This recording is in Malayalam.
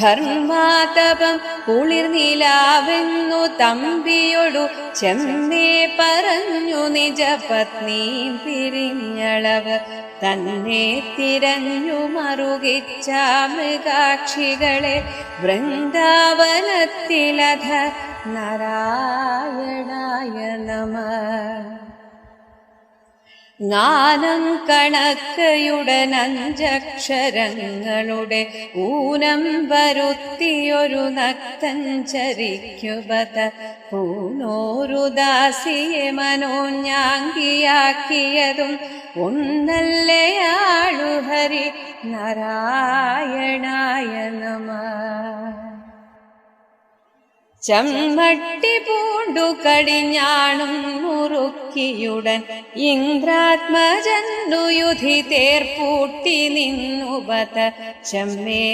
ഘർമാതപം കുളിർനിലാവെന്നു തമ്പിയൊടു ചെമ്മേ പറഞ്ഞു നിജപത്നി പിരിഞ്ഞളവ് തന്നെ തിരഞ്ഞു മറുകിച്ച മൃഗാക്ഷികളെ വൃന്ദാവനത്തിലധ നാരായണായ നമഃ. ജ്ഞാനം കണക്കയുടനഞ്ചക്ഷരങ്ങളുടെ ഊനം വരുത്തിയൊരു നക്തഞ്ചരിക്കുബത പൂനോരു ദാസിയെ മനോജ്ഞാംഗിയാക്കിയതും ഒന്നല്ലയാളു ഹരി നാരായണായ നമഃ. ചമ്മട്ടി പൂണ്ടു കടിഞ്ഞാണും മുറുക്കിയുടൻ ഇന്ദ്രാത്മജന്നു യുധി തേർപ്പൂട്ടി നിന്നുബത ചെമ്മേ